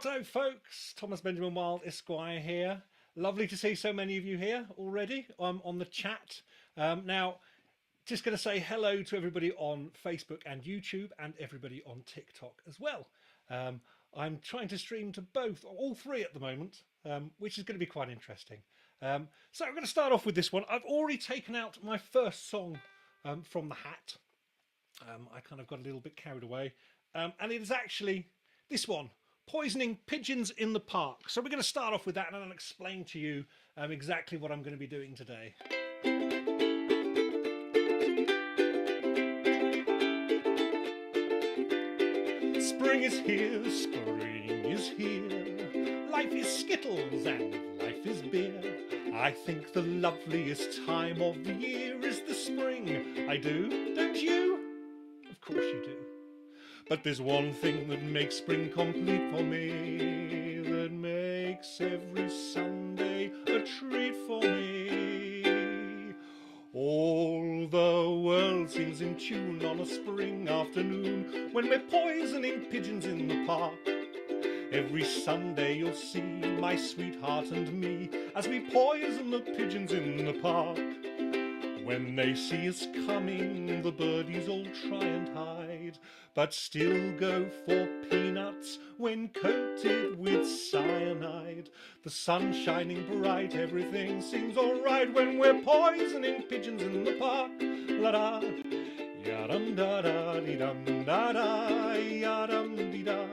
Righto, folks. Thomas Benjamin Wild, Esquire here. Lovely to see so many of you here already on the chat. Now, just going to say hello to everybody on Facebook and YouTube and everybody on TikTok as well. I'm trying to stream to all three at the moment, which is going to be quite interesting. So I'm going to start off with this one. I've already taken out my first song from the hat. I kind of got a little bit carried away. And it is actually this one, Poisoning Pigeons in the Park. So we're going to start off with that and I'll explain to you exactly what I'm going to be doing today. Spring is here, spring is here. Life is skittles and life is beer. I think the loveliest time of the year is the spring. I do, don't you? Of course you do. But there's one thing that makes spring complete for me, that makes every Sunday a treat for me. All the world seems in tune on a spring afternoon when we're poisoning pigeons in the park. Every Sunday you'll see my sweetheart and me as we poison the pigeons in the park. When they see us coming, the birdies all try and hide, but still go for peanuts when coated with cyanide. The sun shining bright, everything seems alright when we're poisoning pigeons in the park. La-da, ya-dum da-da, dee-dum da-da, ya-dum dee-da.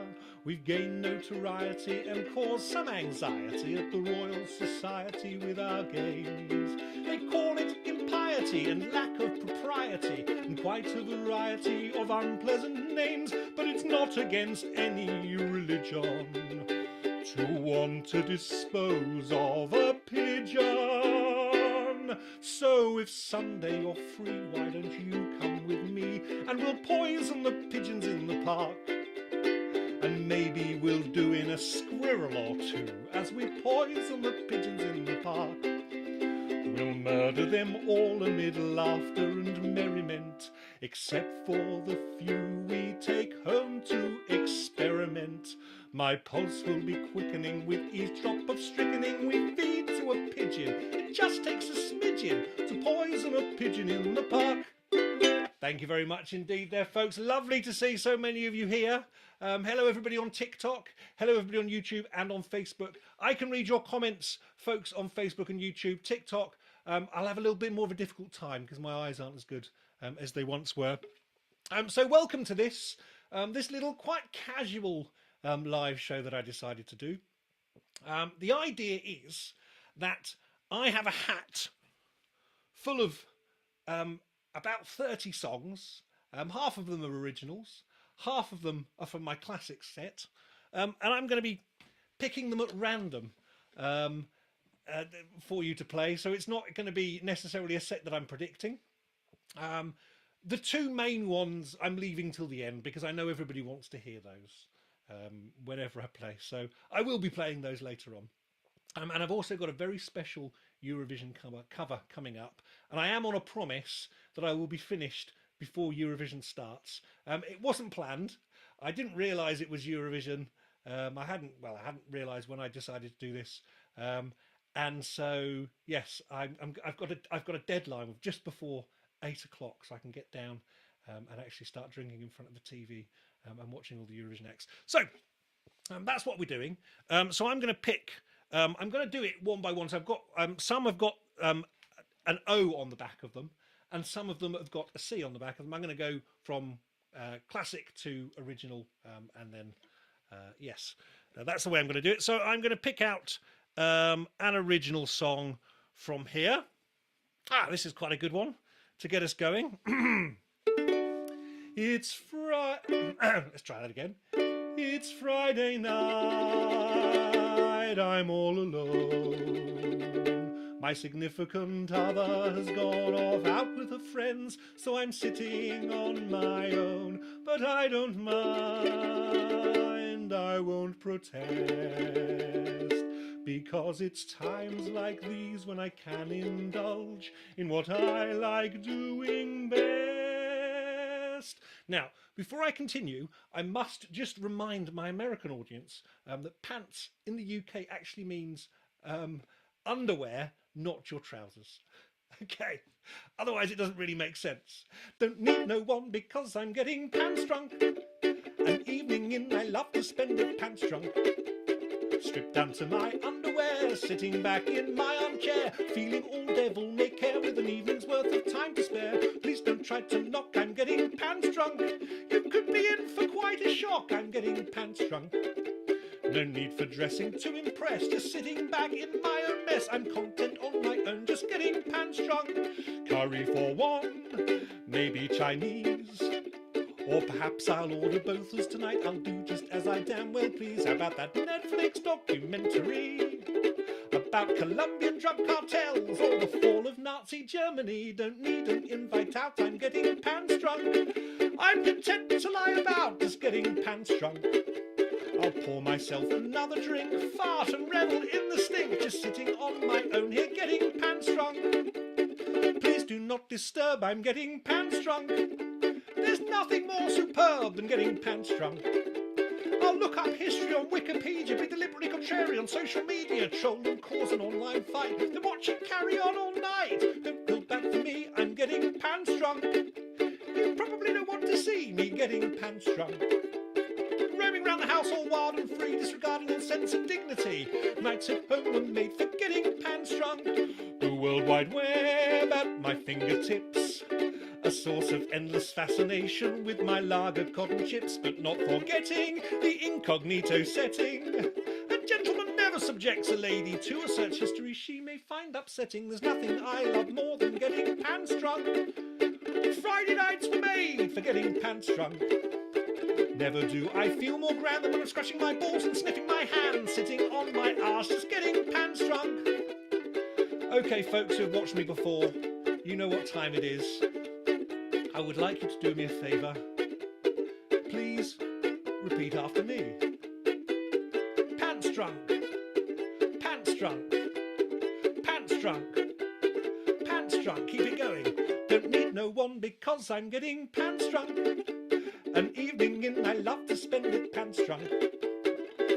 We've gained notoriety and caused some anxiety at the Royal Society with our games. They call it impiety and lack of propriety and quite a variety of unpleasant names, but it's not against any religion to want to dispose of a pigeon. So if Sunday you're free, why don't you come with me and we'll poison the pigeons in the park? And maybe we'll do in a squirrel or two as we poison the pigeons in the park. We'll murder them all amid laughter and merriment, except for the few we take home to experiment. My pulse will be quickening with each drop of strychnine we feed to a pigeon. It just takes a smidgen to poison a pigeon in the park. Thank you very much indeed there, folks. Lovely to see so many of you here. Hello, everybody on TikTok. Hello, everybody on YouTube and on Facebook. I can read your comments, folks, on Facebook and YouTube. TikTok, I'll have a little bit more of a difficult time because my eyes aren't as good as they once were. So welcome to this little quite casual live show that I decided to do. The idea is that I have a hat full of about 30 songs. Half of them are originals, half of them are from my classics set, and I'm going to be picking them at random for you to play, so it's not going to be necessarily a set that I'm predicting. The two main ones I'm leaving till the end because I know everybody wants to hear those whenever I play, so I will be playing those later on. And I've also got a very special Eurovision cover coming up, and I am on a promise that I will be finished before Eurovision starts. It wasn't planned. I didn't realise it was Eurovision. I hadn't realised when I decided to do this. And so yes, I've got a deadline of just before 8 o'clock, so I can get down and actually start drinking in front of the TV and watching all the Eurovision acts. So that's what we're doing. So I'm going to pick. I'm going to do it one by one. So I've got some have got an O on the back of them, and some of them have got a C on the back of them. I'm going to go from classic to original, and then yes, that's the way I'm going to do it. So I'm going to pick out an original song from here. This is quite a good one to get us going. It's Friday. Let's try that again. It's Friday night. I'm all alone. My significant other has gone off out with her friends, so I'm sitting on my own. But I don't mind, I won't protest, because it's times like these when I can indulge in what I like doing best. Now, before I continue, I must just remind my American audience that pants in the UK actually means underwear, not your trousers. Okay, otherwise it doesn't really make sense. Don't need no one because I'm getting pants drunk. An evening in I love to spend it pants drunk. Stripped down to my underwear, sitting back in my armchair, feeling all devil may care with an evening's worth of time to spare. Please don't try to knock, I'm getting pants drunk. You could be in for quite a shock, I'm getting pants drunk. No need for dressing to impress, just sitting back in my own mess. I'm content on my own, just getting pants drunk. Curry for one, maybe Chinese, or perhaps I'll order both as tonight. I'll do just as I damn well please. How about that Netflix documentary about Colombian drug cartels or the fall of Nazi Germany? Don't need an invite out, I'm getting pants drunk. I'm content to lie about, just getting pants drunk. I'll pour myself another drink, fart and revel in the stink, just sitting on my own here getting pants drunk. Please do not disturb, I'm getting pants drunk. There's nothing more superb than getting pants drunk. I'll look up history on Wikipedia, be deliberately contrary on social media, troll and cause an online fight, then watch it carry on all night. Don't feel bad for me, I'm getting pants drunk. You probably don't want to see me getting pants drunk. Roaming round the house all wild and free, disregarding all sense of dignity. Nights at home were made for getting pants drunk. The World Wide Web at my fingertips, a source of endless fascination with my lager cotton chips, but not forgetting the incognito setting. A gentleman never subjects a lady to a search history she may find upsetting. There's nothing I love more than getting pants drunk. Friday nights were made for getting pants drunk. Never do I feel more grand than when I'm scratching my balls and sniffing my hands, sitting on my arse, just getting pants drunk. Okay, folks who have watched me before, you know what time it is. I would like you to do me a favour. Please repeat after me. Pants drunk. Pants drunk. Pants drunk. Pants drunk. Keep it going. Don't need no one because I'm getting pants drunk. An evening in I love to spend it pants drunk.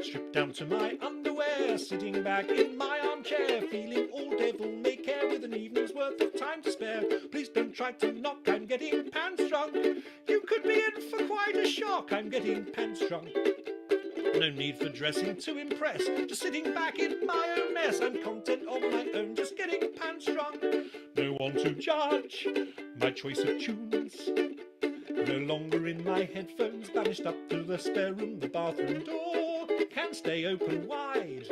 Stripped down to my underwear, sitting back in my armchair, feeling all devil may care with an evening's worth of time to spare. Please don't try to knock, I'm getting pants drunk. You could be in for quite a shock, I'm getting pants drunk. No need for dressing to impress, just sitting back in my own mess. I'm content on my own, just getting pants drunk. No one to judge my choice of tunes. No longer in my headphones, banished up to the spare room. The bathroom door can stay open wide.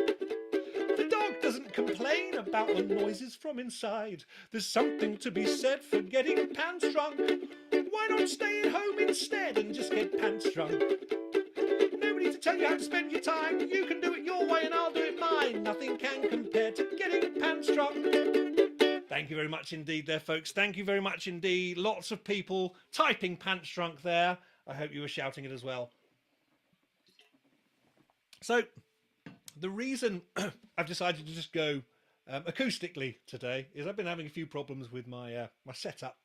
The dog doesn't complain about the noises from inside. There's something to be said for getting pants drunk. Why not stay at home instead and just get pants drunk? Nobody to tell you how to spend your time. You can do it your way and I'll do it mine. Nothing can compare to getting pants drunk. Thank you very much indeed there, folks. Thank you very much indeed. Lots of people typing pants drunk there. I hope you were shouting it as well. So the reason I've decided to just go acoustically today is I've been having a few problems with my my setup,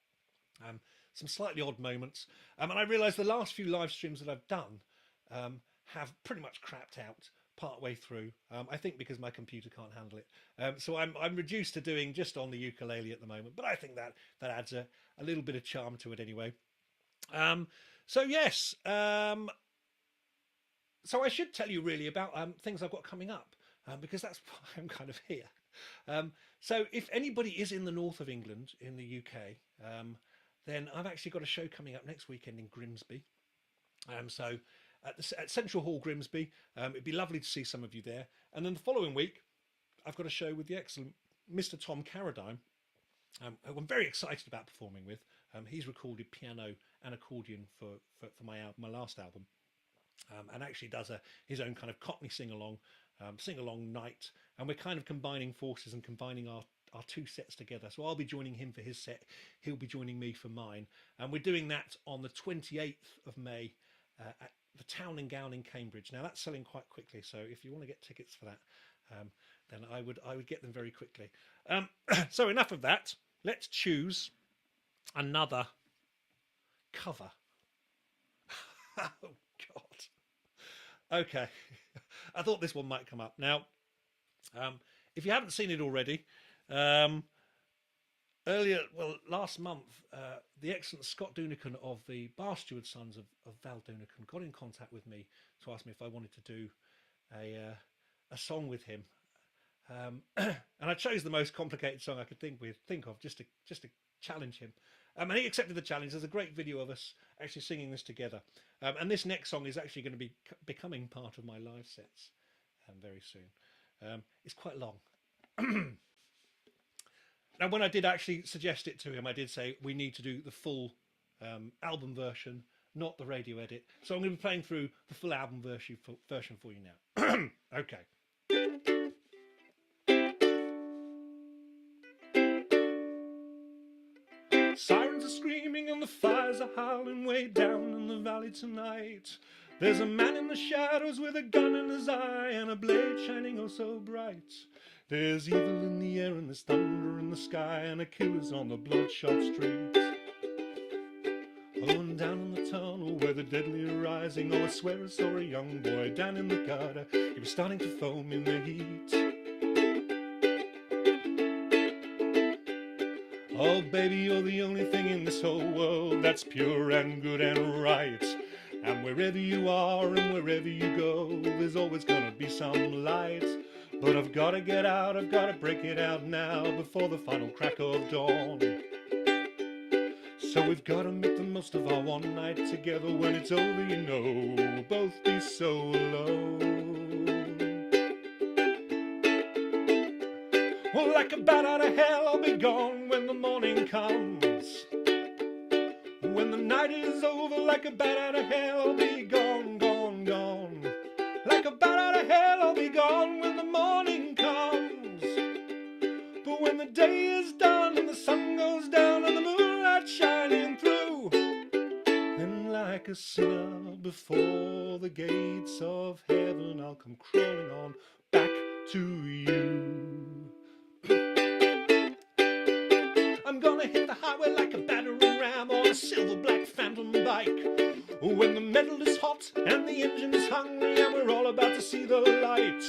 some slightly odd moments, and I realised the last few live streams that I've done have pretty much crapped out part way through. I think because my computer can't handle it. So I'm reduced to doing just on the ukulele at the moment, but I think that adds a little bit of charm to it anyway. So yes, so I should tell you really about things I've got coming up, because that's why I'm kind of here. So if anybody is in the north of England, in the UK, then I've actually got a show coming up next weekend in Grimsby. So at Central Hall, Grimsby. It'd be lovely to see some of you there. And then the following week, I've got a show with the excellent Mr. Tom Carradine, who I'm very excited about performing with. He's recorded piano and accordion for my last album, and actually does his own kind of Cockney sing-along night. And we're kind of combining forces and combining our two sets together. So I'll be joining him for his set. He'll be joining me for mine. And we're doing that on the 28th of May at the Town and Gown in Cambridge. Now that's selling quite quickly, so if you want to get tickets for that, then I would get them very quickly. So enough of that. Let's choose another cover Oh, God. Okay. I thought this one might come up. Now, if you haven't seen it already, um, last month, the excellent Scott Dunican of the Bar Steward Sons of Val Dunican got in contact with me to ask me if I wanted to do a song with him. And I chose the most complicated song I could think of just to challenge him. And he accepted the challenge. There's a great video of us actually singing this together. And this next song is actually going to be becoming part of my live sets very soon. It's quite long. Now, when I did actually suggest it to him, I did say we need to do the full album version, not the radio edit. So I'm going to be playing through the full album version for you now. Okay. Sirens are screaming and the fires are howling way down in the valley tonight. There's a man in the shadows with a gun in his eye and a blade shining oh so bright. There's evil in the air and there's thunder in the sky and a killer's on the bloodshot streets. Oh, and down in the tunnel where the deadly are rising, oh, I swear I saw a young boy down in the gutter. He was starting to foam in the heat. Oh, baby, you're the only thing in this whole world that's pure and good and right. And wherever you are and wherever you go, there's always gonna be some light. But I've gotta get out, I've gotta break it out now before the final crack of dawn. So we've gotta make the most of our one night together. When it's over, you know, we'll both be so alone. Well, like a bat out of hell, I'll be gone when the morning comes. When the night is over, like a bat out of hell, I'll be gone, gone, gone. Like a bat out of hell, I'll be gone when the morning comes. But when the day is done and the sun goes down and the moonlight shining through, then like a sinner before the gates of heaven, I'll come crawling on back to you. I'm gonna hit the highway like a battering ram on a silver black phantom bike. When the metal is hot and the engine is hungry and we're all about to see the light.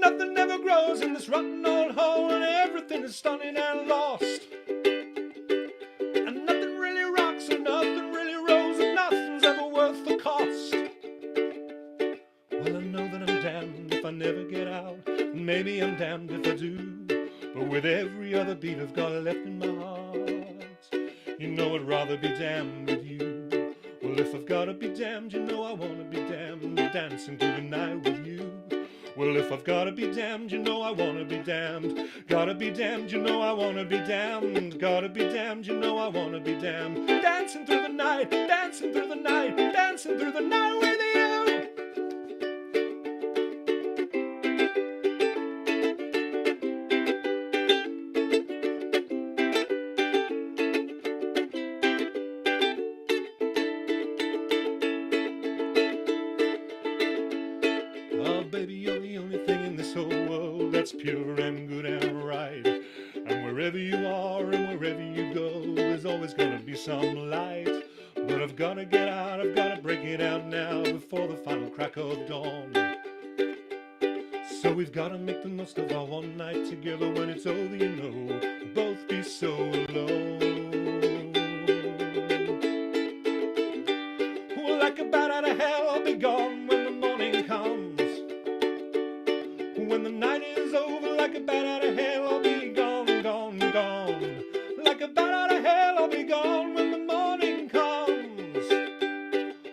Nothing ever grows in this rotten old hole and everything is stunning and lost. And nothing really rocks and nothing really rolls and nothing's ever worth the cost. Well, I know that I'm damned if I never get out, and maybe I'm damned if I do. But with every other beat I've got left in my heart, you know I'd rather be damned with you. Well, if I've gotta be damned, you know I wanna be damned, dancing through the night with you. Well, if I've gotta be damned, you know I wanna be damned. Gotta be damned, you know I wanna be damned. Gotta be damned, you know I wanna be damned. Dancing through the night, dancing through the night, dancing through the night with you. Baby, you're the only thing in this whole world that's pure and good and right. And wherever you are and wherever you go, there's always gonna be some light. But I've gotta get out, I've gotta break it out now before the final crack of dawn. So we've gotta make the most of our one night together. When it's over, you know, we'll both be so alone. Well, like a bat out of hell, I'll be gone when the morning comes. When the night is over, like a bat out of hell, I'll be gone, gone, gone. Like a bat out of hell, I'll be gone when the morning comes.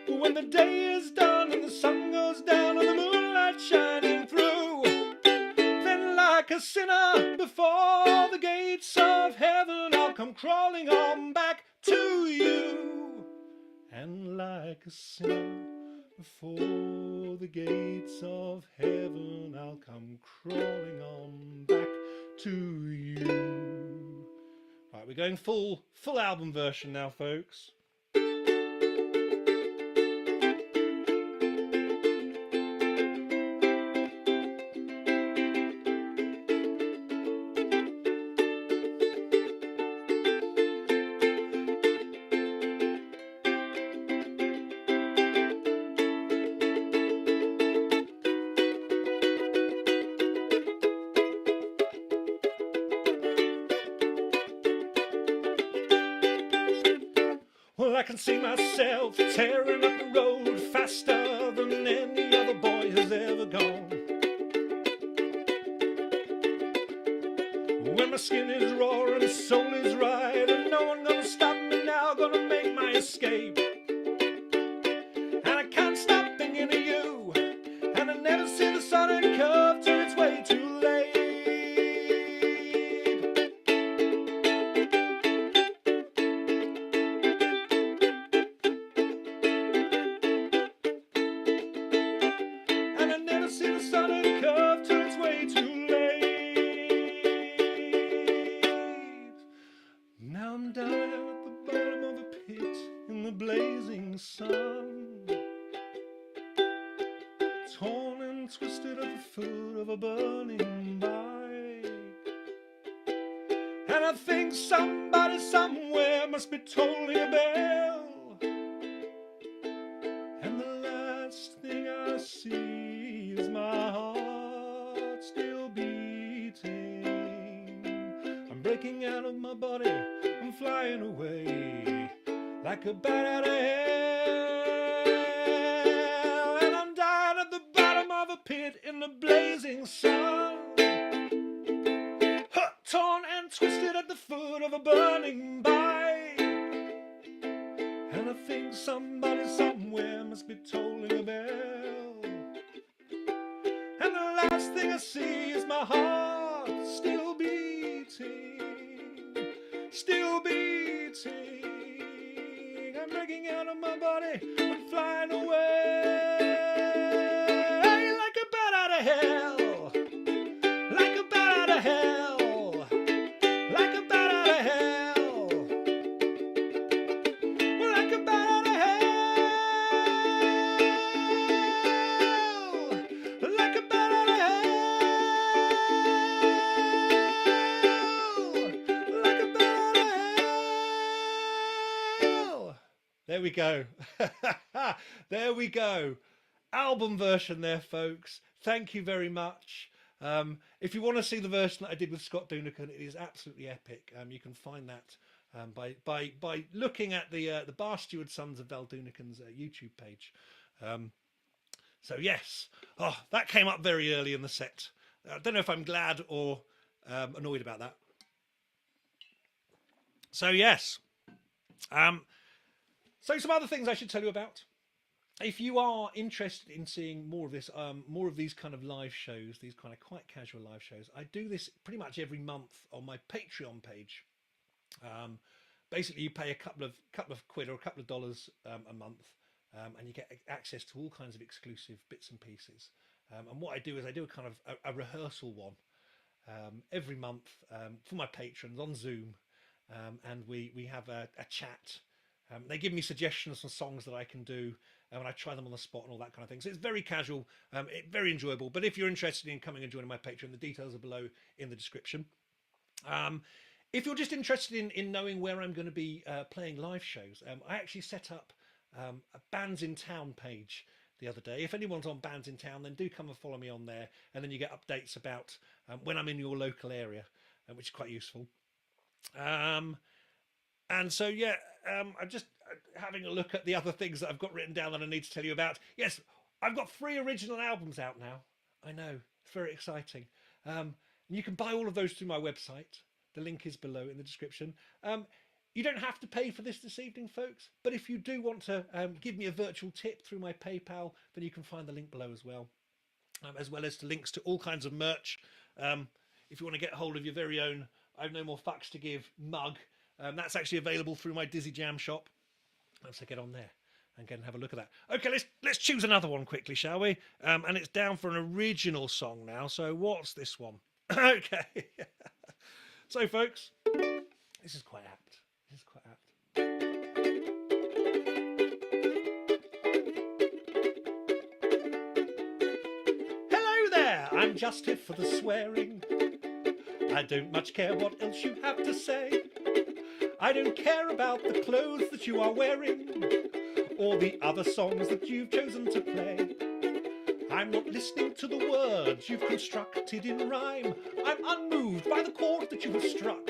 But when the day is done and the sun goes down and the moonlight shining through, then like a sinner before the gates of heaven, I'll come crawling on back to you. And like a sinner before the gates of heaven, I'll come crawling on back to you. Right, we're going full album version now, folks. can see myself tearing up the road faster than any other boy has ever gone. When my skin is raw and the soul is right, and no one gonna stop me now, gonna make my escape. And I can't stop thinking of you, and I never see the sun and curve till it's way too late. And I never see the sun and curve till it's way too late. Now I'm down at the bottom of a pit in the blazing sun, torn and twisted at the foot of a burning bike. And I think somebody somewhere must be tolling a bell, and the last thing I see is my heart still beating. I'm breaking out of my body, I'm flying away like a bat out of hell. And I'm down at the bottom of a pit in the blazing sun, torn and twisted at the foot of a burning bike. And I think somebody somewhere must be tolling a bell, and the last thing I see is my heart still beating, still beating. I'm breaking out of my body, I'm flying away like a bat out of hell, like a bat out of hell, like a bat out of hell, like a bat out of hell, like a bat out of hell, like a bat out of hell. There we go. There we go. Album version there, folks. Thank you very much. If you want to see the version that I did with Scott Dunican, it is absolutely epic. You can find that by looking at the Bar Steward Sons of Val Dunican's YouTube page. So yes, that came up very early in the set. I don't know if I'm glad or annoyed about that. So yes, so some other things I should tell you about. If you are interested in seeing more of this, more of these kind of live shows, these kind of quite casual live shows, I do this pretty much every month on my Patreon page. Basically, you pay a couple of quid or a couple of dollars a month, and you get access to all kinds of exclusive bits and pieces. And what I do is I do a kind of a rehearsal one every month for my patrons on Zoom, and we have a chat. They give me suggestions on songs that I can do, and I try them on the spot and all that kind of thing. So it's very casual, very enjoyable. But if you're interested in coming and joining my Patreon, the details are below in the description. If you're just interested in knowing where I'm going to be playing live shows, I actually set up a Bands in Town page the other day. If anyone's on Bands in Town, then do come and follow me on there, and then you get updates about when I'm in your local area, which is quite useful. And so, yeah, I'm just having a look at the other things that I've got written down that I need to tell you about. Yes, I've got 3 original albums out now. I know, it's very exciting. You can buy all of those through my website. The link is below in the description. You don't have to pay for this evening, folks. But if you do want to give me a virtual tip through my PayPal, then you can find the link below as well as to links to all kinds of merch. If you want to get hold of your very own I've No More Fucks to Give mug, that's actually available through my Dizzy Jam shop. So get on there and go and have a look at that. Okay, let's choose another one quickly, shall we? And it's down for an original song now. So what's this one? Okay. So, folks, this is quite apt. This is quite apt. Hello there, I'm just here for the swearing. I don't much care what else you have to say. I don't care about the clothes that you are wearing or the other songs that you've chosen to play. I'm not listening to the words you've constructed in rhyme. I'm unmoved by the chord that you have struck.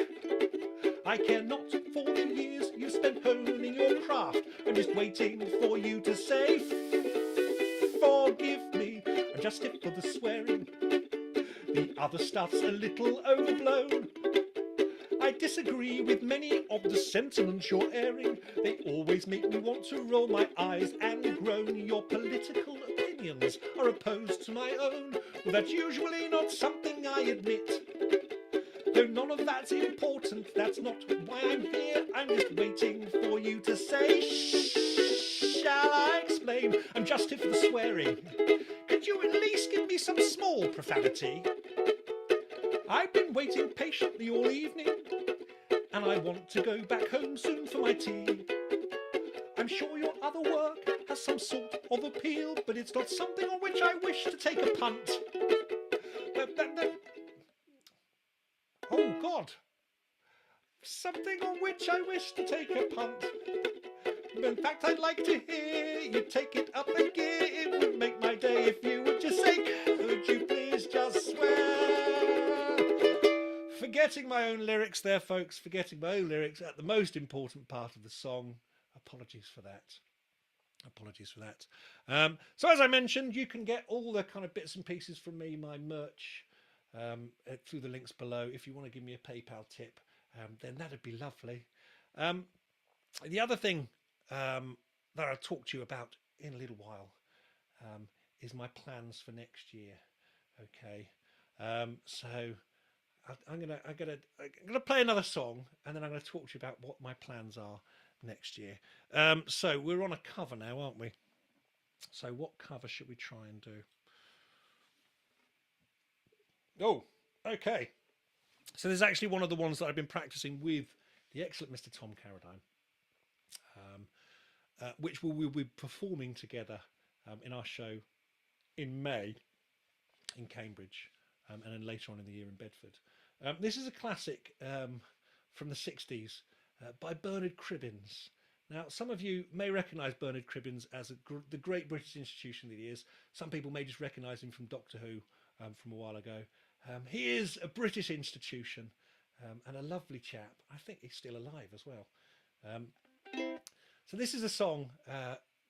I care not for the years you spent honing your craft. I'm just waiting for you to say, forgive me. I'm just hip for the swearing. The other stuff's a little overblown. I disagree with many of the sentiments you're airing. They always make me want to roll my eyes and groan. Your political opinions are opposed to my own. Well, that's usually not something I admit. Though none of that's important, that's not why I'm here. I'm just waiting for you to say, shall I explain? I'm just here for the swearing. Could you at least give me some small profanity? I've been waiting patiently all evening, and I want to go back home soon for my tea. I'm sure your other work has some sort of appeal, but it's not something on which I wish to take a punt. Oh God! Something on which I wish to take a punt. In fact, I'd like to hear you take it up a gear. It would make my day if you would just say, could you please just swear? Forgetting my own lyrics there, folks. Forgetting my own lyrics at the most important part of the song. Apologies for that. Apologies for that. So as I mentioned, you can get all the kind of bits and pieces from me, my merch, through the links below. If you want to give me a PayPal tip, then that'd be lovely. The other thing that I'll talk to you about in a little while is my plans for next year. Okay, so I'm gonna play another song, and then I'm gonna talk to you about what my plans are next year. So we're on a cover now, aren't we? So what cover should we try and do? Oh, okay. So there's actually one of the ones that I've been practicing with the excellent Mr. Tom Carradine, which we'll be performing together in our show in May in Cambridge, and then later on in the year in Bedford. This is a classic from the 60s by Bernard Cribbins. Now, some of you may recognise Bernard Cribbins as the great British institution that he is. Some people may just recognise him from Doctor Who from a while ago. He is a British institution and a lovely chap. I think he's still alive as well. So this is a song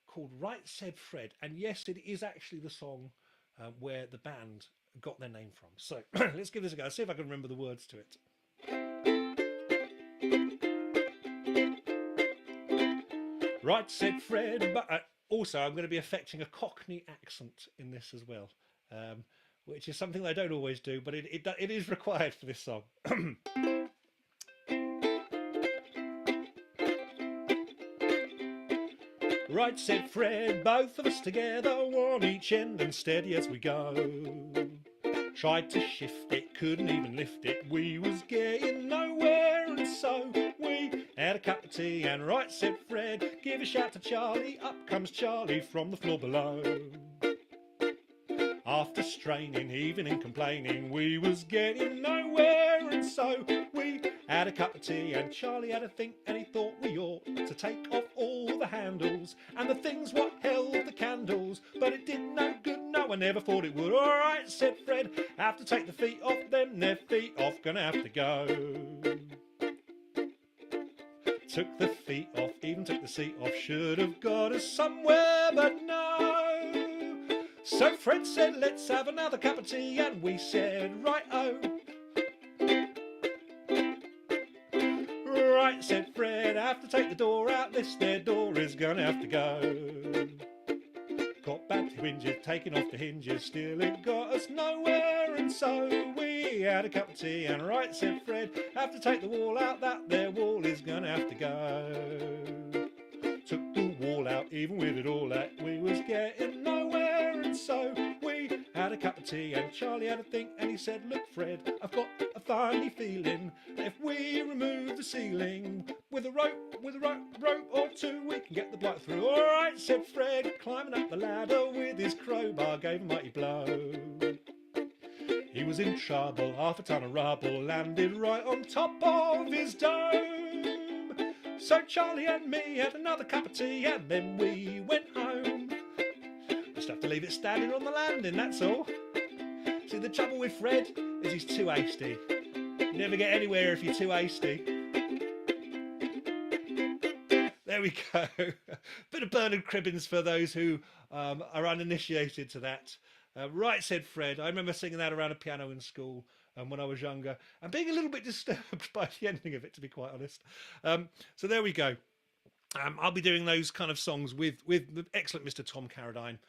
called Right Said Fred. And yes, it is actually the song where the band got their name from. So let's give this a go. See if I can remember the words to it. Right said Fred, but also I'm going to be affecting a Cockney accent in this as well, which is something that I don't always do, but it is required for this song. Right said Fred, both of us together, one each end and steady as we go. Tried to shift it, couldn't even lift it, we was getting nowhere, and so we had a cup of tea, and right said Fred, give a shout to Charlie, up comes Charlie from the floor below. After straining, heaving and complaining, we was getting nowhere, and so we had a cup of tea, and Charlie had a think, and he thought we ought to take off all the handles and the things what held the candles, but it did no good, no, I never thought it would. All right, said Fred, have to take the feet off them, their feet off, gonna have to go. Took the feet off, even took the seat off, should have got us somewhere, but no. So Fred said, let's have another cup of tea, and we said, right-o. Right, said Fred, have to take the door out, this there door is gonna have to go. Got back to hinges, taking off the hinges, still it got us nowhere, and so we had a cup of tea, and right, said Fred, have to take the wall out, that there wall is gonna have to go. Took the wall out, even with it all out, we was getting nowhere, and so we had a cup of tea, and Charlie had a think, and he said, look Fred, I've got a funny feeling that if we remove the ceiling with a rope or two, we can get the bloke through. All right, said Fred, climbing up the ladder with his crowbar, gave a mighty blow. He was in trouble, half a ton of rubble landed right on top of his dome. So Charlie and me had another cup of tea, and then we went home. Just have to leave it standing on the landing, that's all. See, the trouble with Fred is he's too hasty. You never get anywhere if you're too hasty. there we go. Bit of Bernard Cribbins for those who are uninitiated to that. Right, said Fred. I remember singing that around a piano in school when I was younger and being a little bit disturbed by the ending of it, to be quite honest. So there we go. I'll be doing those kind of songs with the excellent Mr. Tom Carradine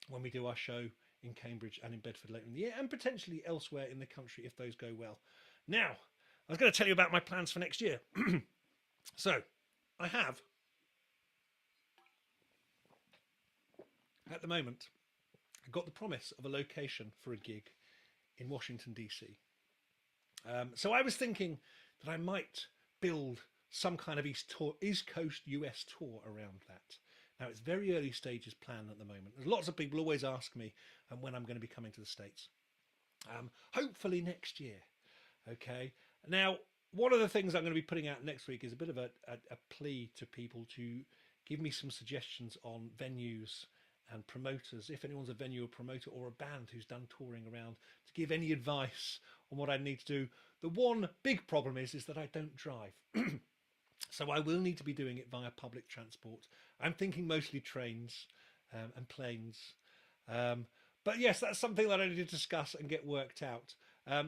when we do our show in Cambridge and in Bedford later in the year, and potentially elsewhere in the country if those go well. Now, I was going to tell you about my plans for next year. So, I have, at the moment, got the promise of a location for a gig in Washington, DC. So I was thinking that I might build some kind of East Coast US tour around that. Now, it's very early stages planned at the moment. There's lots of people always ask me when I'm going to be coming to the States. Hopefully next year. Okay. Now, one of the things I'm going to be putting out next week is a bit of a plea to people to give me some suggestions on venues and promoters. If anyone's a venue or promoter or a band who's done touring around, to give any advice on what I need to do. The one big problem is that I don't drive. So I will need to be doing it via public transport. I'm thinking mostly trains and planes. But yes, that's something that I need to discuss and get worked out.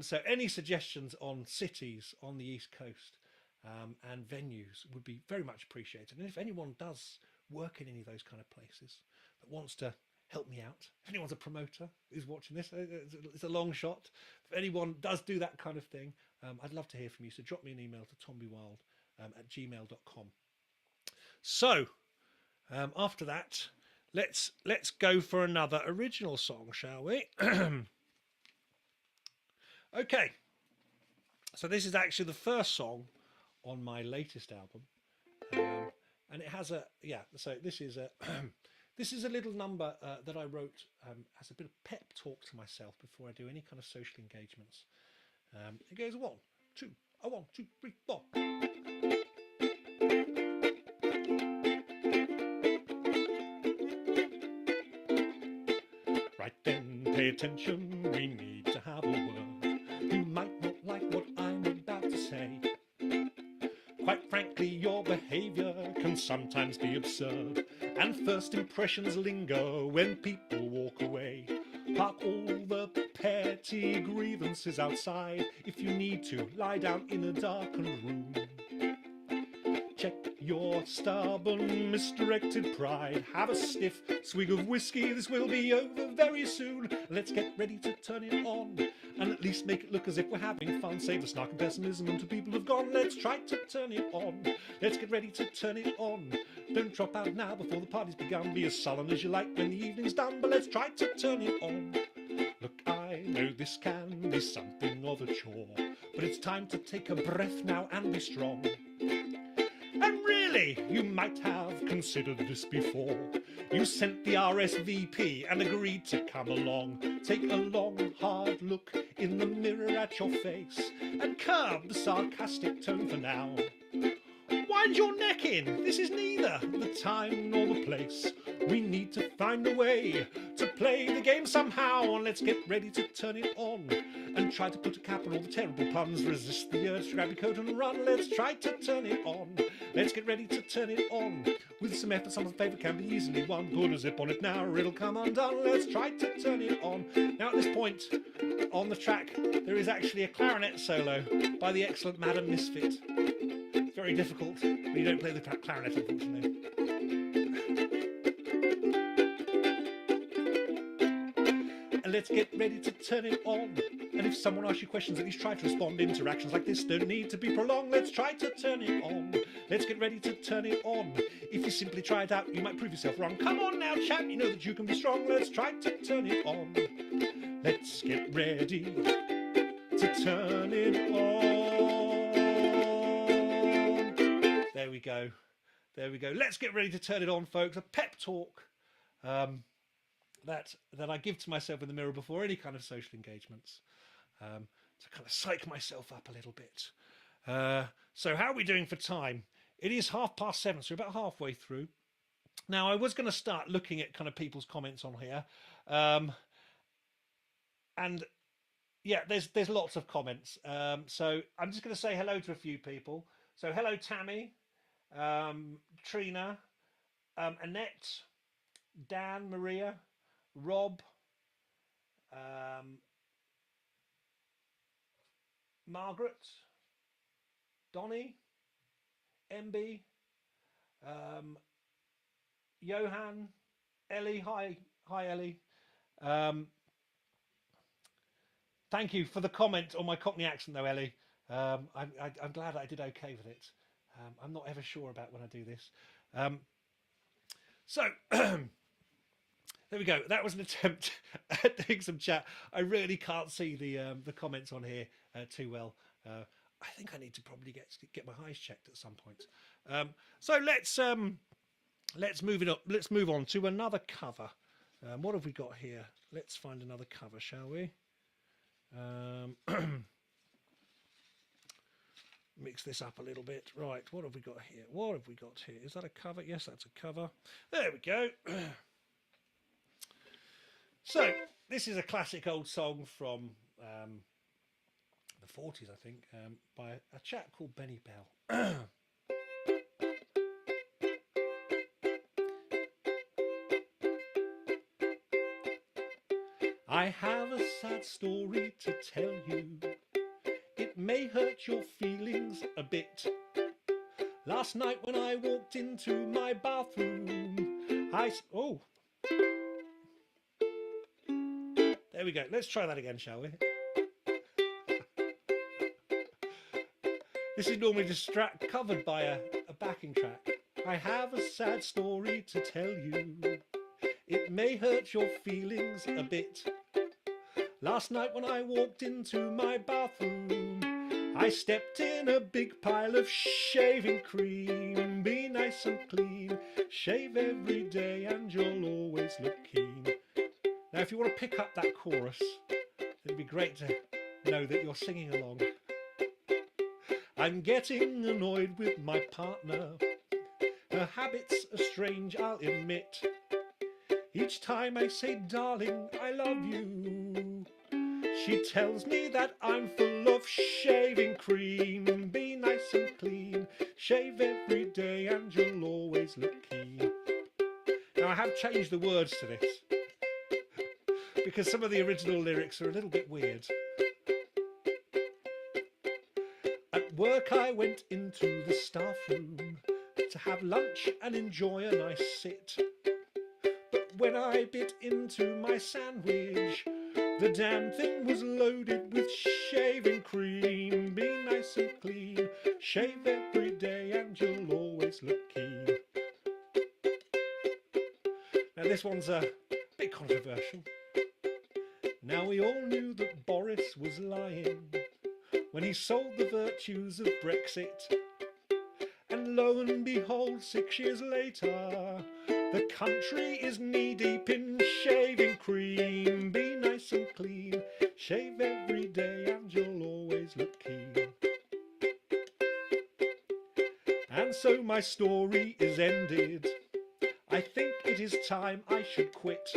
So any suggestions on cities on the East Coast and venues would be very much appreciated. And if anyone does work in any of those kind of places that wants to help me out, if anyone's a promoter who's watching this, it's a long shot. If anyone does do that kind of thing, I'd love to hear from you. So drop me an email to tombywild@gmail.com. So after that, let's go for another original song, shall we? Okay, so this is actually the first song on my latest album, and it has a So this is a this is a little number that I wrote as a bit of pep talk to myself before I do any kind of social engagements. It goes 1, 2, 1, 2, 3, 4. Right then, pay attention, we need to have a word. You might not like what I'm about to say. Quite frankly, your behaviour can sometimes be absurd, and first impressions linger when people walk away. Park all the petty grievances outside. If you need to, lie down in a darkened room. Check your stubborn, misdirected pride. Have a stiff swig of whiskey, this will be over very soon. Let's get ready to turn it on, and at least make it look as if we're having fun. Save the snark and pessimism until people have gone. Let's try to turn it on. Let's get ready to turn it on. Don't drop out now before the party's begun. Be as sullen as you like when the evening's done, but let's try to turn it on. Look, I know this can be something of a chore, but it's time to take a breath now and be strong. And really, you might have considered this before. You sent the RSVP and agreed to come along. Take a long, hard look in the mirror at your face and curb the sarcastic tone for now. Wind your neck in, this is neither the time nor the place. We need to find a way to play the game somehow, and let's get ready to turn it on and try to put a cap on all the terrible puns. Resist the urge to grab your coat and run. Let's try to turn it on. Let's get ready to turn it on. With some effort, someone's favourite can be easily won. Put a zip on it now or it'll come undone. Let's try to turn it on. Now at this point on the track, there is actually a clarinet solo by the excellent Madam Misfit. Very difficult, but you don't play the clarinet, unfortunately. And let's get ready to turn it on. And if someone asks you questions, at least try to respond. Interactions like this don't need to be prolonged. Let's try to turn it on. Let's get ready to turn it on. If you simply try it out, you might prove yourself wrong. Come on now, chap, you know that you can be strong. Let's try to turn it on. Let's get ready to turn it on. There we go. There we go. Let's get ready to turn it on, folks. A pep talk that I give to myself in the mirror before any kind of social engagements, to kind of psych myself up a little bit. So how are we doing for time? It is 7:30, so we're about halfway through. Now, I was going to start looking at kind of people's comments on here. And yeah, there's lots of comments. So I'm just going to say hello to a few people. So hello, Tammy. Trina, Annette, Dan, Maria, Rob, um, Margaret, Donny, MB, um, Johan, Ellie. Hi, Ellie. Um, thank you for the comment on my Cockney accent, though, Ellie. I'm glad I did okay with it. I'm not ever sure about when I do this. So there we go. That was an attempt at doing some chat. I really can't see the comments on here too well. I think I need to probably get my eyes checked at some point. So let's move it up. Let's move on to another cover. What have we got here? Let's find another cover, shall we? Mix this up a little bit. Right, what have we got here? What have we got here? Is that a cover? Yes, that's a cover. There we go. So, this is a classic old song from the 40s, I think, by a chap called Benny Bell. I have a sad story to tell you. It may hurt your feelings a bit. Last night when I walked into my bathroom, oh. There we go. Let's try that again, shall we? This is normally just covered by a backing track. I have a sad story to tell you. It may hurt your feelings a bit. Last night when I walked into my bathroom, I stepped in a big pile of shaving cream. Be nice and clean, shave every day and you'll always look keen. Now if you want to pick up that chorus, it'd be great to know that you're singing along. I'm getting annoyed with my partner. Her habits are strange, I'll admit. Each time I say, darling, I love you, she tells me that I'm full of shaving cream. Be nice and clean, shave every day and you'll always look keen. Now I have changed the words to this because some of the original lyrics are a little bit weird. At work I went into the staff room to have lunch and enjoy a nice sit. But when I bit into my sandwich, the damn thing was loaded with shaving cream. Be nice and clean, shave every day and you'll always look keen. Now this one's a bit controversial. Now we all knew that Boris was lying when he sold the virtues of Brexit. And lo and behold, 6 years later, the country is knee-deep in shaving cream. Be nice and clean, shave every day and you'll always look keen. And so my story is ended. I think it is time I should quit.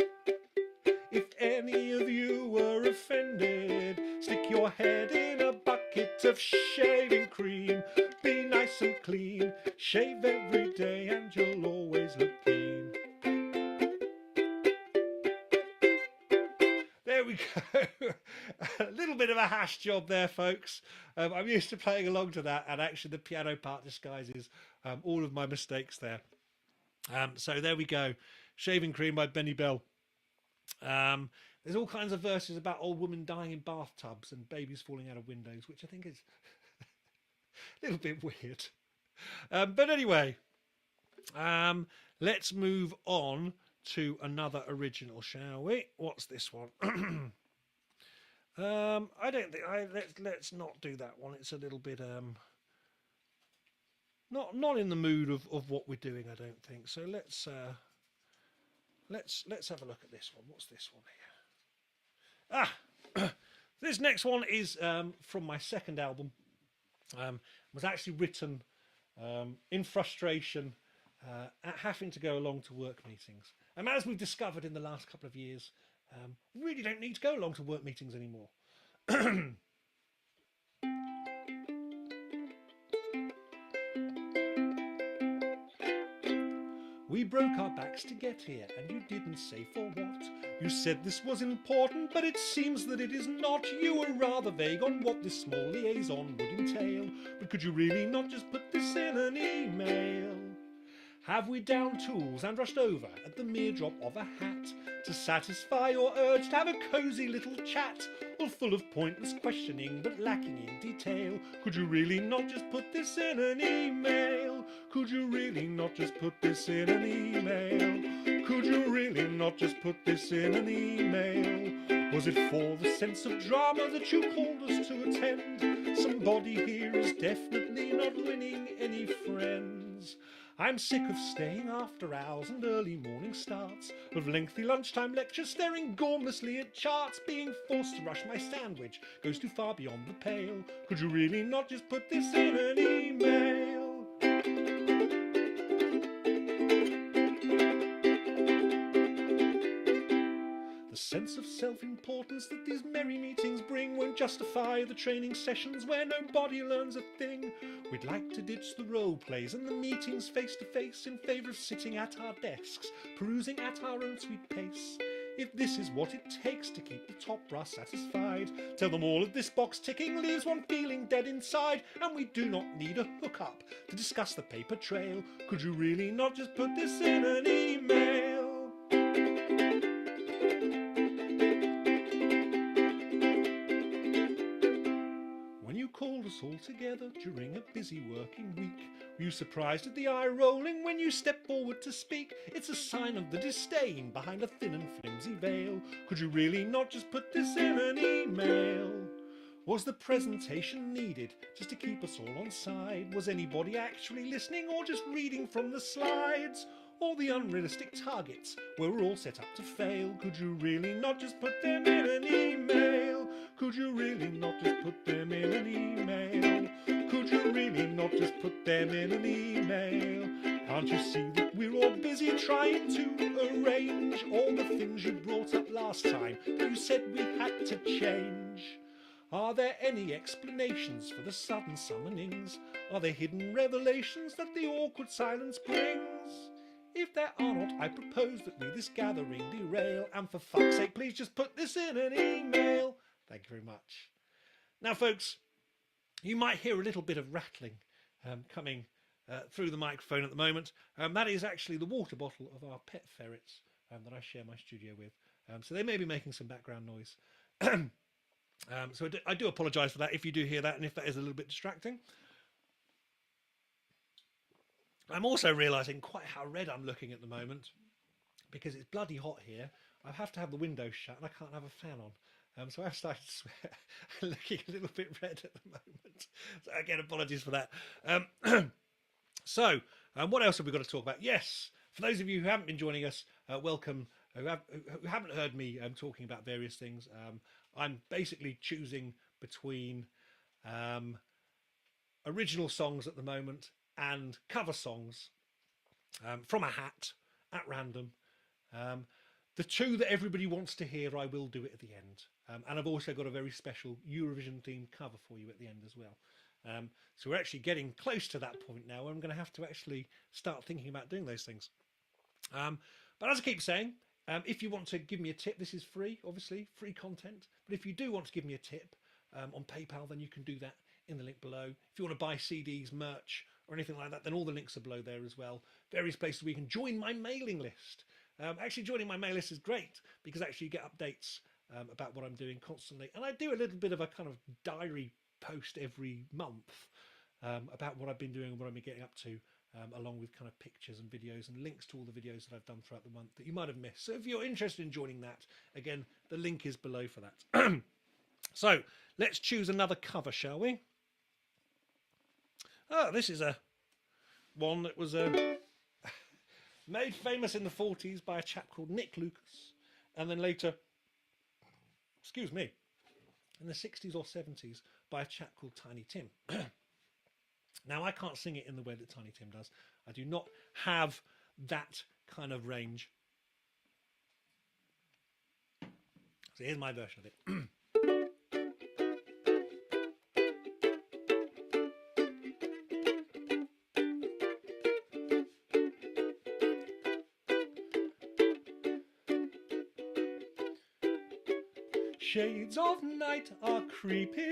If any of you were offended, stick your head in a bucket of shaving cream. Be nice and clean, shave every day and you'll always look keen. There we go. A little bit of a hash job there, folks. I'm used to playing along to that, and actually the piano part disguises all of my mistakes there. So there we go. Shaving Cream by Benny Bell. There's all kinds of verses about old women dying in bathtubs and babies falling out of windows, which I think is a little bit weird. But anyway, let's move on to another original, shall we? What's this one? I don't think let's not do that one. It's a little bit not in the mood of what we're doing, I don't think. So let's have a look at this one. What's this one here? This next one is from my second album. Was actually written in frustration at having to go along to work meetings. And as we've discovered in the last couple of years, really don't need to go along to work meetings anymore. We broke our backs to get here, and you didn't say for what. You said this was important, but it seems that it is not. You were rather vague on what this small liaison would entail. But could you really not just put this in an email? Have we downed tools and rushed over at the mere drop of a hat to satisfy your urge to have a cosy little chat, all full of pointless questioning but lacking in detail? Could you really not just put this in an email? Could you really not just put this in an email? Could you really not just put this in an email? Was it for the sense of drama that you called us to attend? Somebody here is definitely not winning any friends. I'm sick of staying after hours and early morning starts, of lengthy lunchtime lectures staring gormlessly at charts. Being forced to rush my sandwich goes too far beyond the pale. Could you really not just put this in an email? The sense of self-importance that these merry meetings bring won't justify the training sessions where nobody learns a thing. We'd like to ditch the role plays and the meetings face-to-face in favour of sitting at our desks, perusing at our own sweet pace. If this is what it takes to keep the top brass satisfied, tell them all of this box ticking leaves one feeling dead inside, and we do not need a hookup to discuss the paper trail. Could you really not just put this in an email? Called us all together during a busy working week. Were you surprised at the eye rolling when you stepped forward to speak? It's a sign of the disdain behind a thin and flimsy veil. Could you really not just put this in an email? Was the presentation needed just to keep us all on side? Was anybody actually listening or just reading from the slides? All the unrealistic targets where we're all set up to fail. Could you really not just put them in an email? Could you really not just put them in an email? Could you really not just put them in an email? Can't you see that we're all busy trying to arrange all the things you brought up last time that you said we had to change? Are there any explanations for the sudden summonings? Are there hidden revelations that the awkward silence brings? If there are not, I propose that we this gathering derail, and for fuck's sake, please just put this in an email. Thank you very much. Now, folks, you might hear a little bit of rattling coming through the microphone at the moment. That is actually the water bottle of our pet ferrets that I share my studio with. So they may be making some background noise. So I do apologise for that if you do hear that and if that is a little bit distracting. I'm also realising quite how red I'm looking at the moment because it's bloody hot here. I have to have the windows shut and I can't have a fan on. So I've started to sweat. I'm looking a little bit red at the moment. So again, apologies for that. So what else have we got to talk about? Yes, for those of you who haven't been joining us, welcome. Who haven't heard me talking about various things, I'm basically choosing between original songs at the moment and cover songs from a hat at random. The two that everybody wants to hear, I will do it at the end. And I've also got a very special Eurovision themed cover for you at the end as well. So we're actually getting close to that point now where I'm going to have to actually start thinking about doing those things. But as I keep saying, if you want to give me a tip, this is free, obviously, free content. But if you do want to give me a tip on PayPal, then you can do that in the link below. If you want to buy CDs, merch, or anything like that, then all the links are below there as well. Various places where you can join my mailing list. Actually, joining my mailing list is great because actually you get updates about what I'm doing constantly. And I do a little bit of a kind of diary post every month about what I've been doing and what I've been getting up to, along with kind of pictures and videos and links to all the videos that I've done throughout the month that you might have missed. So if you're interested in joining that, again, the link is below for that. So let's choose another cover, shall we? Oh, this is a one that was made famous in the 40s by a chap called Nick Lucas, and then later, excuse me, in the 60s or 70s by a chap called Tiny Tim. Now, I can't sing it in the way that Tiny Tim does. I do not have that kind of range. So here's my version of it. shades of night are creeping,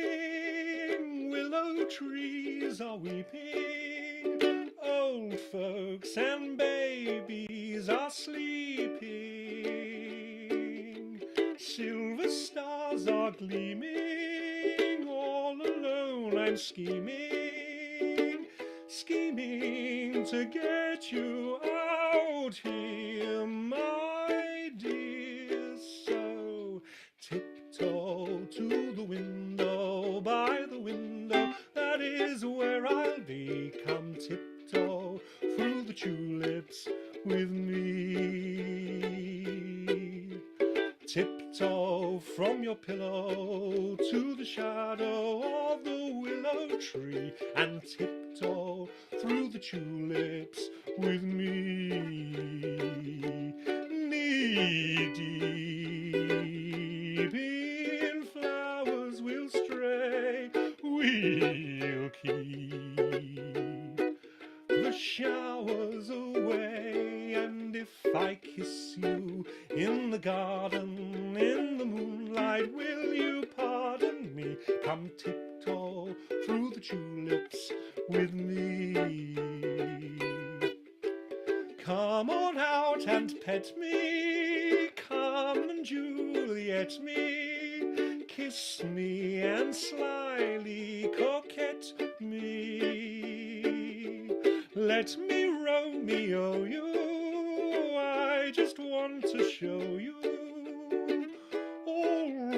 willow trees are weeping, old folks and babies are sleeping, silver stars are gleaming, all alone I'm scheming, scheming to get you out here, my dear. So tiptoe to the window, by the window, that is where I'll be. Come tiptoe through the tulips with me. Tiptoe from your pillow to the shadow of the willow tree, and tiptoe through the tulips with me. Knee deep in flowers we'll stray, we'll keep the showers away, and if I kiss you in the garden, in the moonlight, will you pardon me? Come tiptoe through the tulips with me. Come on out and pet me, come and Juliet me, kiss me and slyly coquette me. Let me Romeo you, I just want to show you all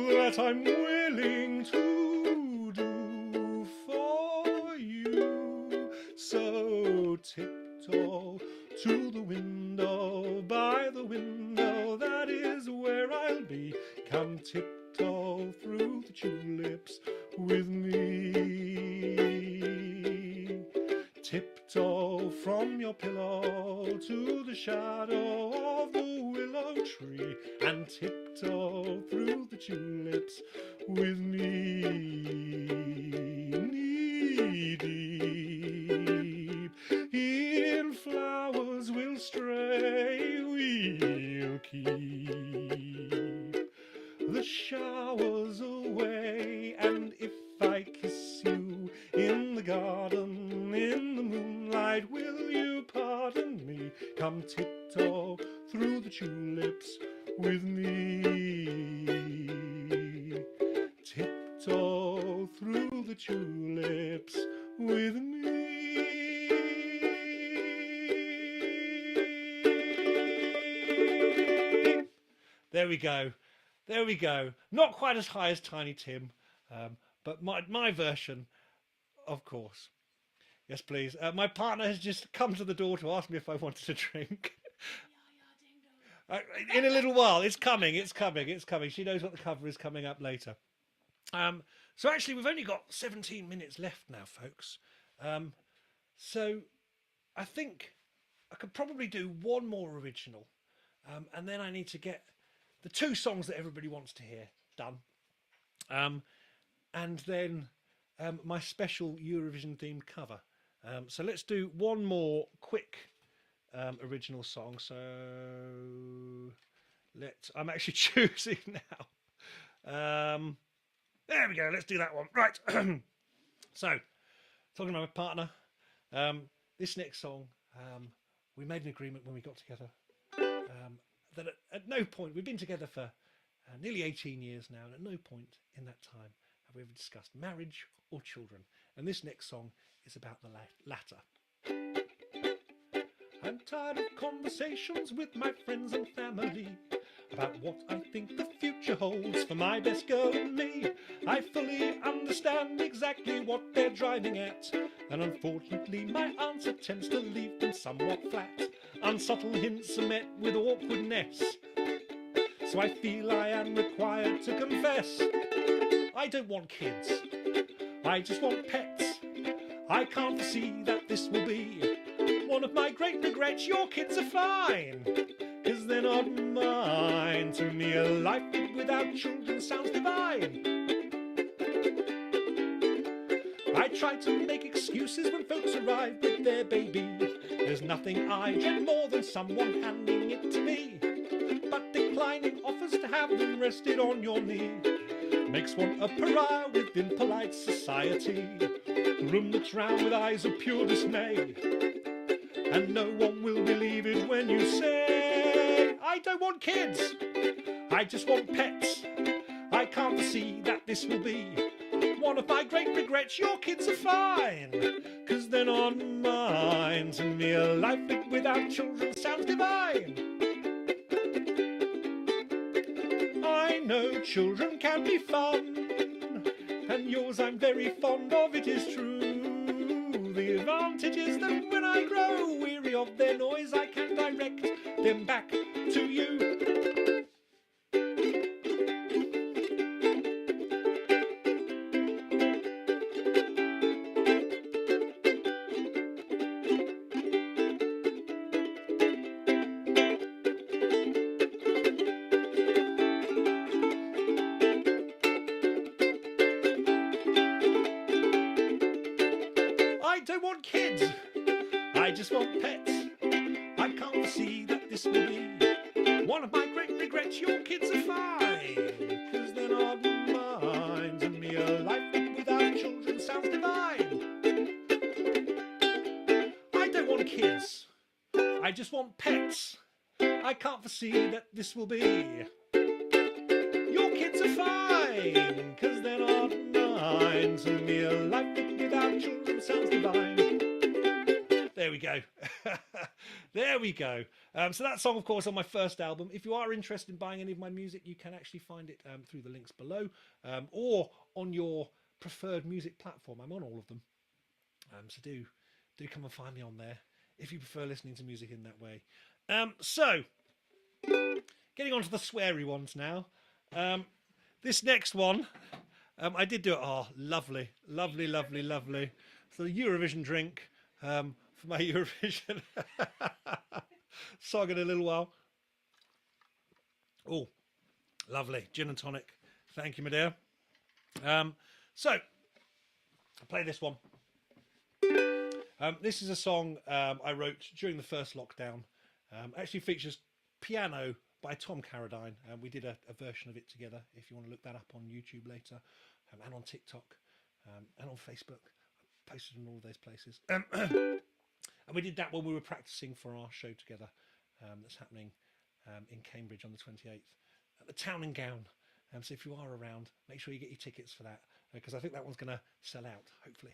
that I'm willing to do for you. So tiptoe to the window, by the window, that is where I'll be. Come tiptoe through the tulips with me. Tiptoe from your pillow to the shadow of the willow tree, and tiptoe through the tulips with me. Knee deep in flowers we'll stray, we'll keep the showers away, and if I kiss you in the garden, in the moonlight, will you pardon me? Come tiptoe through the tulips with me. Tiptoe through the tulips with me. There we go. There we go. Not quite as high as Tiny Tim, but my version, of course. Yes, please. My partner has just come to the door to ask me if I wanted a drink. In a little while. It's coming. It's coming. It's coming. She knows what the cover is coming up later. So actually, we've only got 17 minutes left now, folks. So I think I could probably do one more original, and then I need to get the two songs that everybody wants to hear done, and then my special Eurovision themed cover. So let's do one more quick original song. So I'm actually choosing now. There we go. Let's do that one. Right. So talking to my partner, this next song, we made an agreement when we got together that at no point, we've been together for nearly 18 years now, and at no point in that time have we ever discussed marriage or children. And this next song is about the latter. I'm tired of conversations with my friends and family about what I think the future holds for my best girl and me. I fully understand exactly what they're driving at, and unfortunately my answer tends to leave them somewhat flat. Unsubtle hints are met with awkwardness, so I feel I am required to confess. I don't want kids, I just want pets. I can't foresee that this will be one of my great regrets. Your kids are fine, 'cause they're not mine. To me a life without children sounds divine. I try to make excuses when folks arrive with their baby. There's nothing I dread more than someone handing it to me. But declining offers to have them rested on your knee. Makes one a pariah within polite society. A room that's round with eyes of pure dismay. And no one will believe it when you say, I don't want kids, I just want pets. I can't foresee that this will be one of my great regrets. Your kids are fine, 'cause they're not mine. To me a life without children sounds divine. I know children can be fun, and yours I'm very fond of, it is true. The advantage is that when I grow weary of their noise, I can direct them back to you. I don't want kids, I just want pets. I can't see that this will be one of my great regrets. Your kids are fine, 'cause they're not mine. To me a life without children sounds divine. I don't want kids, I just want pets. I can't foresee that this will be. Your kids are fine, 'cause they're not mine. To me a life without children sounds divine. There we go. There we go. So that song, of course, on my first album. If you are interested in buying any of my music, you can actually find it through the links below, or on your preferred music platform. I'm on all of them. So do come and find me on there if you prefer listening to music in that way. So getting on to the sweary ones now. This next one, I did do it. Oh, lovely, lovely, lovely, lovely. So the Eurovision drink for my Eurovision song in a little while. Oh, lovely. Gin and tonic. Thank you, my dear. So, I'll play this one. This is a song I wrote during the first lockdown. Actually features piano by Tom Carradine. We did a version of it together, if you want to look that up on YouTube later, and on TikTok, and on Facebook. I posted in all of those places. And we did that when we were practicing for our show together. That's happening in Cambridge on the 28th at the Town and Gown. So if you are around, make sure you get your tickets for that, because I think that one's going to sell out, hopefully.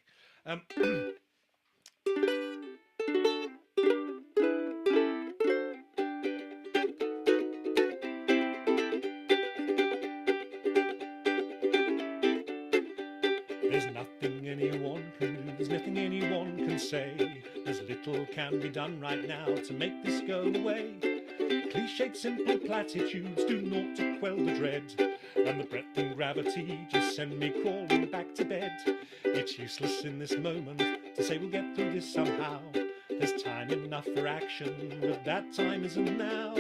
There's nothing anyone can do, there's nothing anyone can say. There's little can be done right now to make this go away. Cliched simple platitudes do naught to quell the dread, and the breadth and gravity just send me crawling back to bed. It's useless in this moment to say we'll get through this somehow. There's time enough for action, but that time isn't now.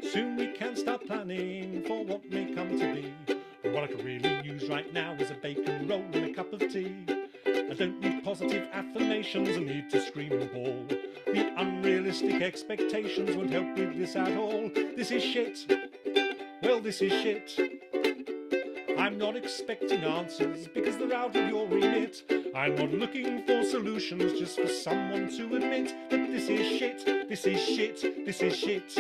Soon we can start planning for what may come to be. But what I could really use right now is a bacon roll and a cup of tea. I don't need positive affirmations, I need to scream and bawl. The unrealistic expectations won't help with this at all. This is shit. Well, this is shit. I'm not expecting answers because they're out of your remit. I'm not looking for solutions, just for someone to admit that this is shit, this is shit, this is shit.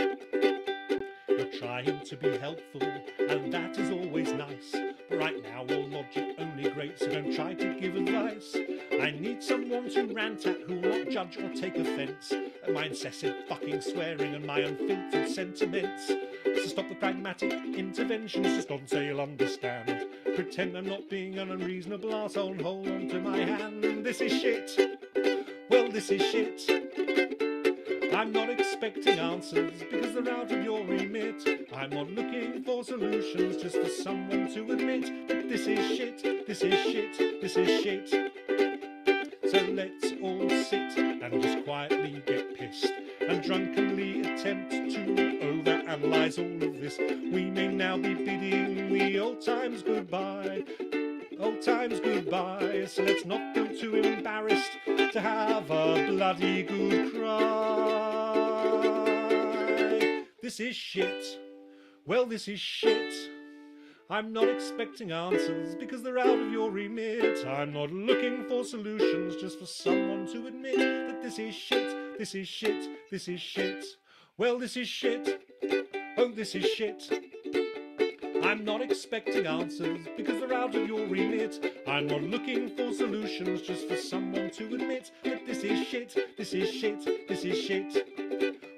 You're trying to be helpful, and that is always nice. But right now all logic only grates, so don't try to give advice. I need someone to rant at who will not judge or take offence at my incessant fucking swearing and my unfiltered sentiments. So stop the pragmatic interventions, just don't say you'll understand. Pretend I'm not being an unreasonable arsehole and hold on to my hand. This is shit. Well, this is shit. I'm not expecting answers because they're out of your remit. I'm not looking for solutions, just for someone to admit that this is shit, this is shit, this is shit. So let's all sit and just quietly get pissed and drunkenly attempt to overanalyze all of this. We may now be bidding the old times goodbye. Old times goodbye, so let's not feel too embarrassed to have a bloody good cry. This is shit. Well, this is shit. I'm not expecting answers because they're out of your remit. I'm not looking for solutions, just for someone to admit that this is shit, this is shit, this is shit. Well, this is shit. Oh, this is shit. I'm not expecting answers because they're out of your remit. I'm not looking for solutions, just for someone to admit that this is shit, this is shit, this is shit.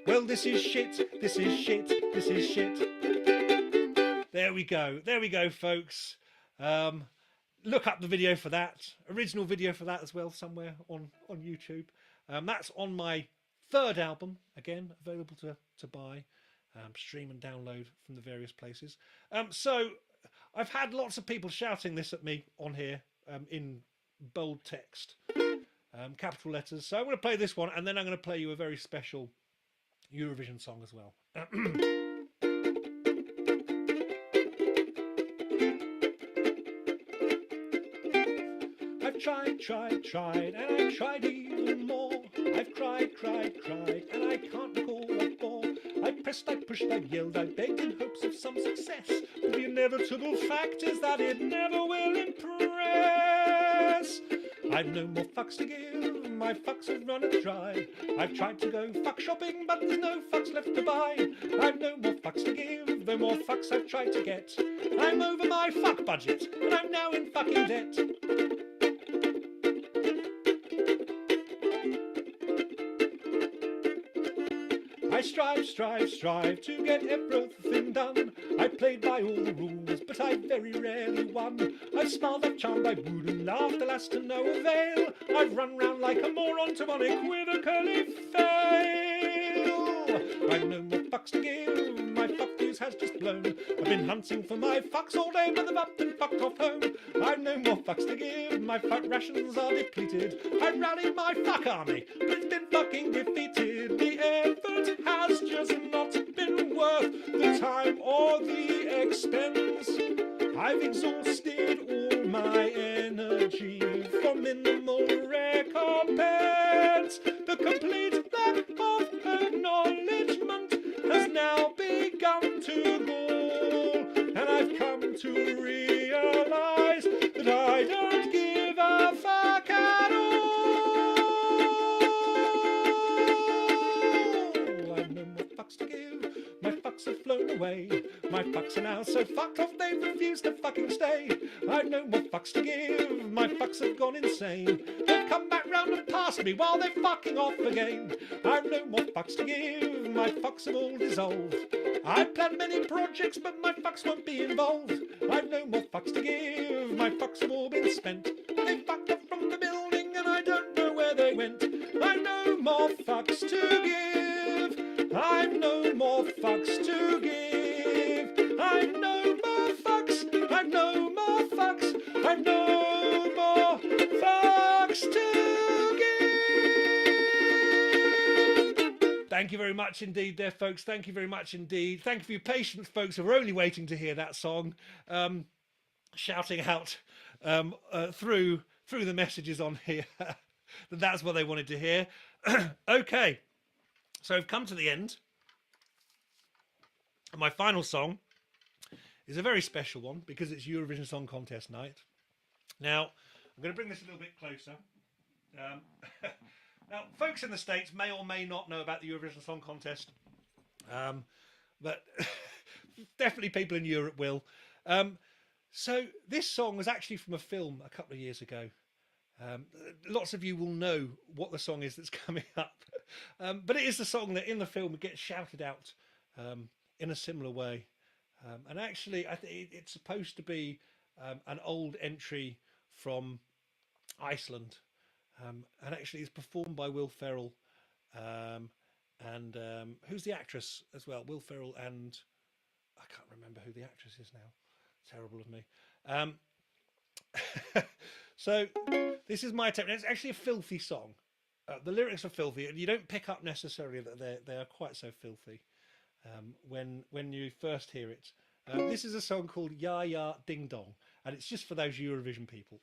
Well, this is shit, this is shit, this is shit. There we go, folks. Look up the video for that, original video for that as well, somewhere on YouTube. That's on my third album, again, available to buy, stream and download from the various places. So I've had lots of people shouting this at me on here in bold text, capital letters. So I'm going to play this one, and then I'm going to play you a very special Eurovision song as well. I've tried, and I've tried even more. I've cried, and I can't recall what for. I pressed, I pushed, I yelled, I begged in hopes of some success. But the inevitable fact is that it never will impress. I've no more fucks to give, my fucks have run it dry. I've tried to go fuck shopping, but there's no fucks left to buy. I've no more fucks to give, the more fucks I've tried to get. I'm over my fuck budget, and I'm now in fucking debt. I strive to get everything done. I played by all the rules, but I very rarely won. I've smiled, I've charmed, I wooed and laughed, alas to no avail. I've run round like a moron to unequivocally fail. I've no more fucks to give, my fuck fuse has just blown. I've been hunting for my fucks all day, but they've up and fucked off home. I've no more fucks to give, my fuck rations are depleted. I rallied my fuck army, but it's been fucking defeated. The effort has just not been worth the time or the expense. I've exhausted all my energy for minimal recompense. The complete lack of acknowledgement has now begun to gall, and I've come to realize that I don't give a fuck at all. I've no more fucks to give, my fucks have flown away. My fucks are now so fucked off they've refused to fucking stay. I've no more fucks to give, my fucks have gone insane. They've come back round and passed me while they're fucking off again. I've no more fucks to give, my fucks have all dissolved. I've planned many projects but my fucks won't be involved. I've no more fucks to give, my fucks have all been spent. They fucked off from the building and I don't know where they went. I've no more fucks to give, I've no more fucks to give. I've no more fucks, I've no more fucks, I've no more fucks to give. Thank you very much indeed there, folks. Thank you very much indeed. Thank you for your patience, folks, who are only waiting to hear that song. Shouting out through the messages on here that that's what they wanted to hear. Okay, so I've come to the end. And my final song is a very special one because it's Eurovision Song Contest night. Now, I'm going to bring this a little bit closer. Now, folks in the States may or may not know about the Eurovision Song Contest, but definitely people in Europe will. So this song was actually from a film a couple of years ago. Lots of you will know what the song is that's coming up. But it is the song that in the film gets shouted out in a similar way. And actually, I think it's supposed to be an old entry from Iceland. And actually it's performed by Will Ferrell. And who's the actress as well? Will Ferrell and... I can't remember who the actress is now. Terrible of me. So this is my attempt. It's actually a filthy song. The lyrics are filthy, and you don't pick up necessarily that they are quite so filthy when you first hear it. This is a song called Ya Ya Ding Dong, and it's just for those Eurovision people.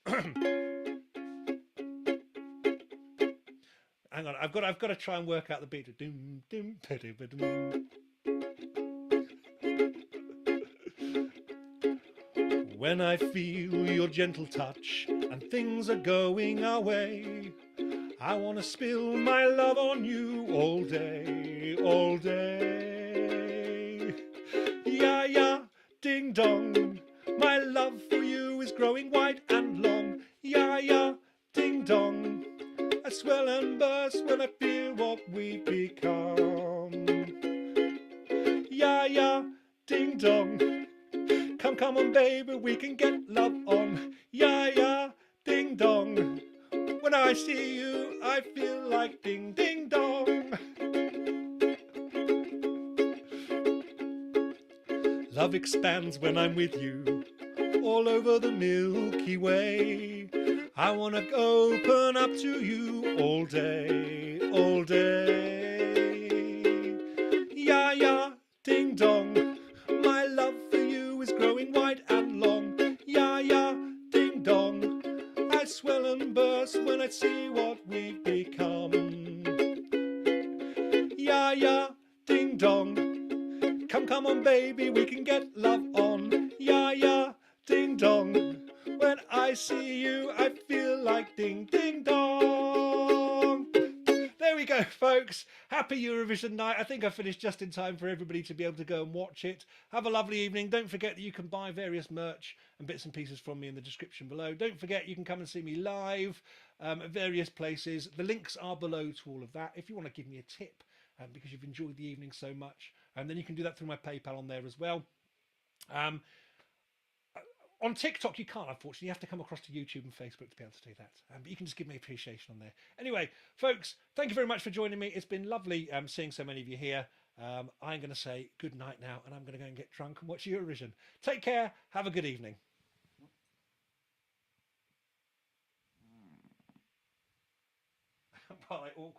Hang on, I've got to try and work out the beat. Doom, doom, doom, doom. when I feel your gentle touch and things are going our way. I want to spill my love on you all day, all day. Yeah, yeah, ding dong, my love for you is growing wide and long. Yeah, yeah, ding dong, I swell and burst when I feel what we've become. Yeah, yeah, ding dong, come, come on baby, we can get love on. Yeah, yeah, ding dong, when I see you, I feel like ding, ding, dong. Love expands when I'm with you, all over the Milky Way. I want to open up to you all day, all day. Yeah, yeah, ding dong, my love for you is growing wide and long. Yeah, yeah, ding dong, I swell and burst when I see what we've become. Yeah, yeah, ding dong, come, come on baby, we can get love on. Yeah, yeah, ding dong, when I see you I feel like ding, ding dong. There we go, folks. Happy Eurovision night. I think I finished just in time for everybody to be able to go and watch it. Have a lovely evening. Don't forget that you can buy various merch and bits and pieces from me in the description below. Don't forget you can come and see me live at various places. The links are below to all of that. If you want to give me a tip because you've enjoyed the evening so much, and then you can do that through my PayPal on there as well. On TikTok, you can't, unfortunately. You have to come across to YouTube and Facebook to be able to do that. But you can just give me appreciation on there. Anyway, folks, thank you very much for joining me. It's been lovely seeing so many of you here. I'm going to say good night now, and I'm going to go and get drunk and watch Eurovision. Take care. Have a good evening. Awkward.